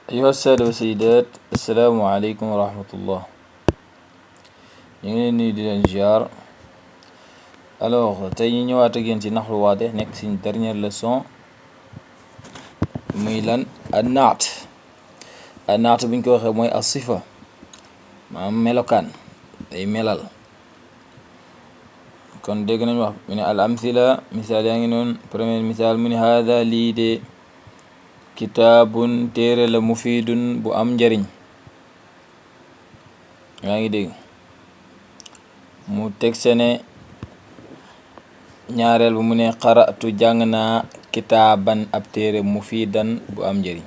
أيها السادة والسيدات، السلام عليكم ورحمة الله. ñu ngi leen nuyu di leen ziar. alors tey ñu ñëwaat ak yéen ci naxwu waadix nekk ci dernière leçon muy lan an naat buñ ko waxee mooy as-sifa maanaam melokaan day melal. kon dégg nañ wax mu ne al amthila misaal yaa ngi noonu. premier misaal mu ne haada lii de kitaabun téere la mufidun bu am njariñ. yaa ngi dégg mu teg sene ñaareel bu mu ne qara'tu jàng naa kitaaban ab téere mufidan bu am njariñ.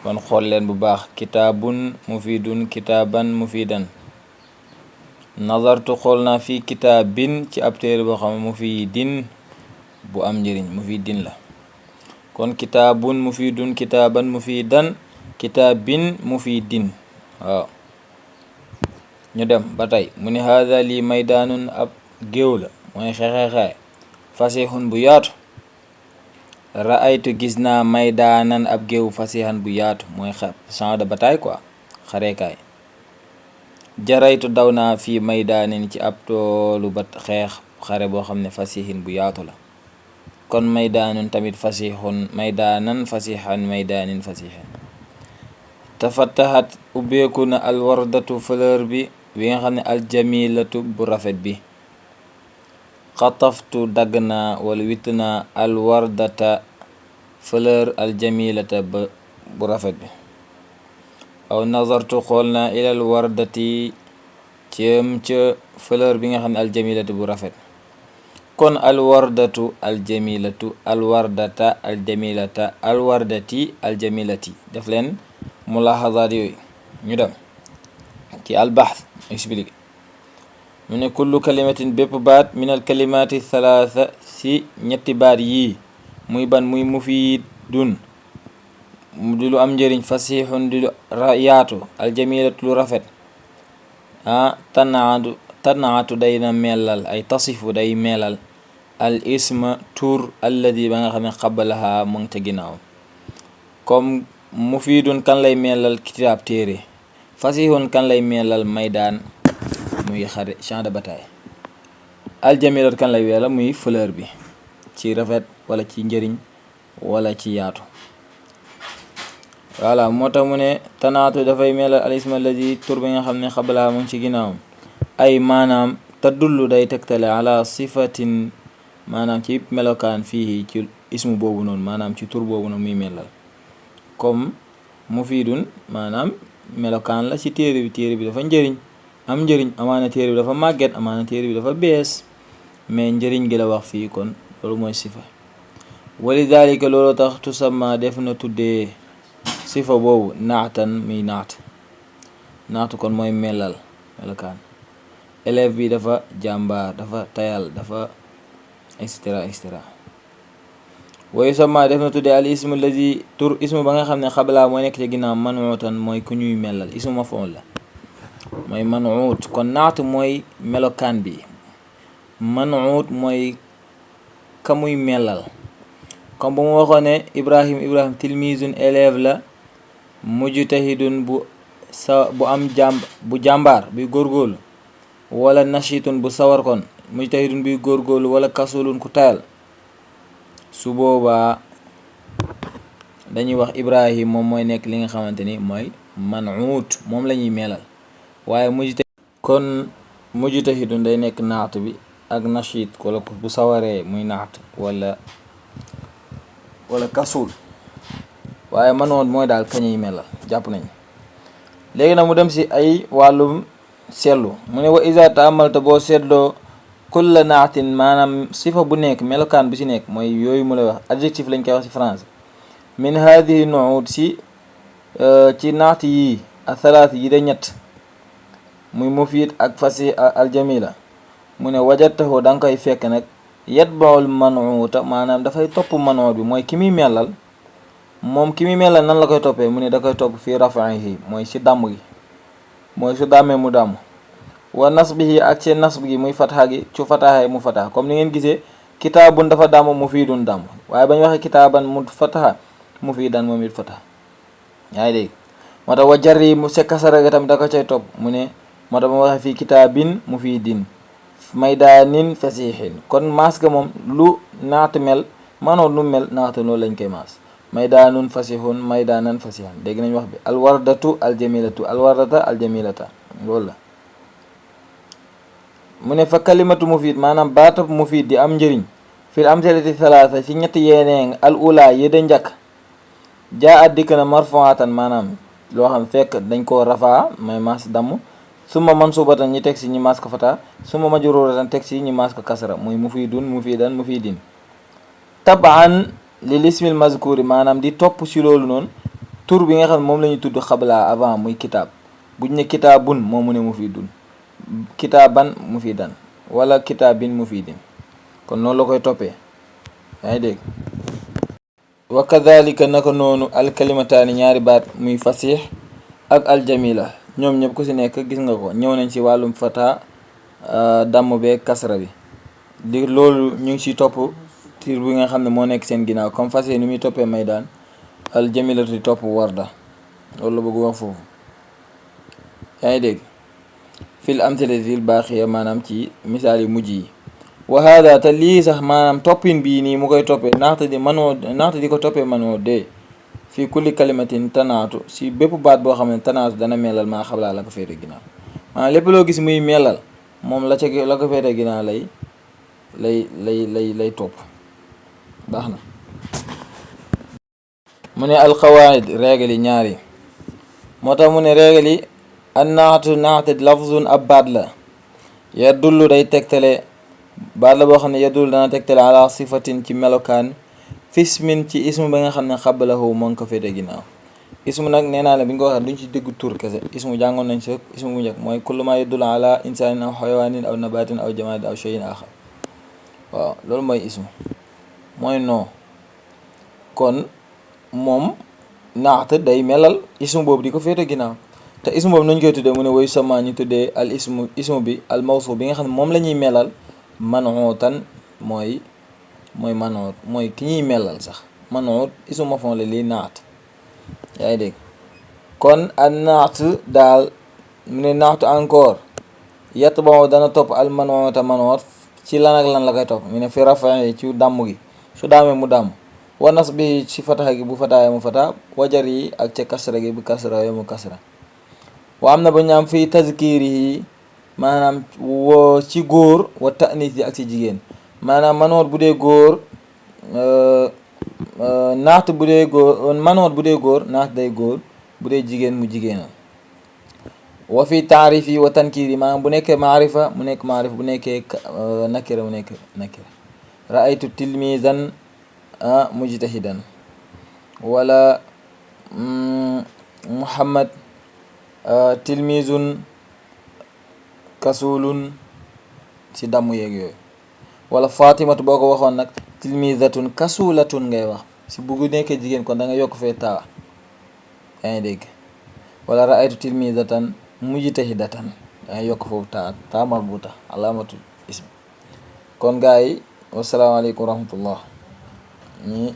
kon xool leen bu baax kitaabun mufidun kitaaban mufidan. nazartu xool naa fii kitaabin ci ab téere boo xam ne mufidin bu am njariñ mufidin la. kon kitaabun mufidun kitaaban mufidan kitaabin mufidin. waaw ñu dem ba tey mu ne haada lii maydaanun ab géew la mooy xeexeexaay fasixun bu yaatu. ra'aytu gis naa maydaanan ab géew fasixan bu yaatu mooy champ de bataille quoi xareekaay. jaraytu daw naa fii maydaanin ci ab toolu ba xeex xare boo xam ne fasixin bu yaatu la. kon maydaanun tamit fasixun maydaanan fasixan maydaanin fasixin. tafattahat ubbeeku na alwardatu fleur bi nga xam ne aljamilatu bu rafet bi. xataftu dagg naa wala witt naa alwardata fleur aljamilata bu rafet bi. aw nazartu xool naa ilal wardati cëm ca fleur bi nga xam ne aljamilatu bu rafet. kon alwardatu aljamilatu alwardata aljamilata alwardati aljamilati def leen mulahazaat yooyu. ñu dem ci albaxth expliqué mu ne kullu kalimatin bépp baat min al kalimaati thalaatha si ñetti baat yii muy ban muy mufidun di lu am njëriñ fasixun di lu yaatu aljamilatu lu rafet tanaatu day na melal ay tasifu day melal al isma tur alladi ba nga xam ne xabalaha mu ngi ca ginnaaw. comme mufidun kan lay melal kitaab téere. fasixun kan lay melal maydaan muy xare champ de bataille. aljamilat kan lay melal muy fleur bi ci rafet wala ci njëriñ wala ci yaatu. voilà moo tax mu ne tanaatu dafay melal al isma alladi tur bi nga xam ne xabalaha mu ngi ci ginnaawam. ay maanaam tadullu day tegtale ala sifatin maanaam ci melokaan fii ci ismu boobu noonu maanaam ci tur boobu noonu muy melal. comme mufidun maanaam melokaan la ci téere bi dafa njëriñ am njëriñ amaana téere bi dafa màgget amaana téere bi dafa bees mais njëriñ gi la wax fii. kon loolu mooy sifa. walidaalika loolu tax tusamma def na tuddee sifa boobu naatan muy naatu kon mooy melal melokaan. élève bi dafa jàmbaar dafa tayal dafa et cetera. wa yusamma def na tuddee al ismu lazi tur ismu ba nga xam ne xabalaa mooy nekk ci ginnaaw manuutan mooy ku ñuy melal ismu mafoon la mooy manuut. kon naat mooy melokaan bi manuut mooy ka muy melal. comme bu mu waxoon ne ibrahim tilmizun élève la mujtahidun bu am bu jàmbaar buy góorgóorlu wala nashitun bu sawar. kon mujtahidun buy góorgóorlu wala kasulun ku tayal. su boobaa dañuy wax ibrahim moom mooy nekk li nga xamante ni mooy manuut moom la ñuy melal. waaye kon mujtahidun day nekk naat bi ak nashit wala bu sawaree muy naat wala kasul. waaye manuut mooy daal kañuy melal jàpp nañ. léegi nag mu dem si ay wàllum seetlu mu ne wa iza taamalta boo seetloo kulla naatin maanaam sifa bu nekk melokaan bi si nekk mooy yooyu mu lay wax adjectif lañ koy wax si français. min hadihi nuud ci naat yi athalath yi de ñett muy mufid ak fasih aljamila. mu ne wajatahu da nga koy fekk nag yatbaul manuuta maanaam dafay topp manuut bi mooy ki muy melal. moom ki muy melal nan la koy toppee mu ne da koy topp fii rafaihi mooy si dàmm gi mooy su dàmmee mu dàmm. wa nasbihi ak seen nasb gi muy fataha gi cu fataha mu fataha. comme ni ngeen gisee kitaabun dafa dàmm mufidun dàmm waaye ba ñu waxee kitaaban mu fataha mufidan moom it fataha. yaa ngi dégg moo tax wa jar yi mu se kasara ga tamit da ko cay topp mu ne moo tax ma waxee fii kitaabin mufiidin maydaanin fasiixin kon maas ga moom lu naat mel manoon lu mel naata loolu lañ koy maas maydaanun fasixun maydaanan fasixan dégg nañ wax bi alwardatu aljamilatu alwardata aljamilata loolu la mu ne fa kalimatu mufiid maanaam baatab mufiid di am njëriñ fil amsalati salaasa ci ñetti yeeneen al ula yëda njëkk jaa at dikk na marfuatan maanaam loo xam fekk dañ koo rafaa may maas damm summa mansubatan ñi teg si ñi maas ko fata summa majruratan teg si ñi maas ko kasra muy mufiidun mufiidan mufiidin tabaan li lismil mazkuri maanaam di topp si loolu noonu tur bi nga xam ne moom la ñu tudd xabla avant muy kitaab buñ ne kitaabun moom mu ne mufiidun kitaaban mufiidan wala kitaabin mufiidin kon noonu la koy toppee yaa ngi dégg wa kadhalika naka noonu alkalimataani ñaari baat muy fasix ak aljamila ñoom ñëpp ku si nekk gis nga ko ñëw nañ si wàllum fata damm bee kasra bi di loolu ñu ngi si topp tiir bi nga xam ne moo nekk seen ginnaaw comme fasix ni muy toppee maydaan aljamilatu di topp warda loolu la bëgg wax foofu yaa ngi dégg fil amthalatil baaxiya maanaam ci misaal yu mujj yi wa hada te lii sax maanaam toppin bii nii mu koy toppee naxta di ko toppee manoo de fii kulli kalimatin tanaatu si bépp baat boo xam ne tanaatu dana melal maa xablaa la ko féete ginnaaw maanaam lépp loo gis muy melal moom la ko féete ginnaaw lay topp baax na mu ne alqawaid règle yi ñaari moo tax mu ne règle yi an naatu naate lafzun ab baat la yadullu day tegtale baat la boo xam ne yadullu dana tegtale ala sifatin ci melokaan fismin ci ismu ba nga xam ne xabalahu moo ngi ko féete ginnaaw ismu nag nee naa la bi nga ko waxee duñ ci dégg tur kese ismu jàngoon nañ si ismu bu njëkk mooy kullu ma yadullu ala insaanin aw xayawaanin aw nabatin aw jamaadin aw shay'in axar waaw loolu mooy ismu mooy non kon moom naat day melal ismu boobu di ko féete ginnaaw te ismu boobu nañ koy tuddee mu ne woyu sama ñu tuddee al ismu bi al mawsuuf bi nga xam ne moom la ñuy melal manuutan mooy manuut mooy ki ñuy melal sax manuut ismu maf'uul la lii naat yaa ngi dégg kon an naat daal mu ne naatu encore yatba'u dana topp al manuuta manuut ci lan ak lan la koy topp mu ne fi rafa'i ci dàmm gi su daamee mu dàmm wa nasbi ci fataha gi bu fataaya mu fata wajar yi ak ca kasra gi bu kasra yo mu kasra wa am na ba ñaam fii tazkiri yi maanaam wo ci góor wa ta'nis yi ak ci jigéen maanaam manoot bu dee góor naat bu dee góor manoot bu dee góor naat day góor bu dee jigéen mu jigéenal wa fi taarif yi wa tankir yi maanaam bu nekkee maarifa mu nekk maarifa bu nekkee nakira mu nekk nakira ra'aytu tilmizan mujtahidan wala muhammad tilmizun kasulun si damm yeeg yooyu wala fatimatu boo ko waxoon nag tilmizatun kasulatun ngay wax si buggu nekkee jigéen kon da nga yokk fee taa yaa ngi dégg wala ra'aytu tilmizatan mujtahidatan da nga yokk foofu taa marbuta alaamatu ism kon gaa yi wasalaamaaleykum wa rahmatullah ñi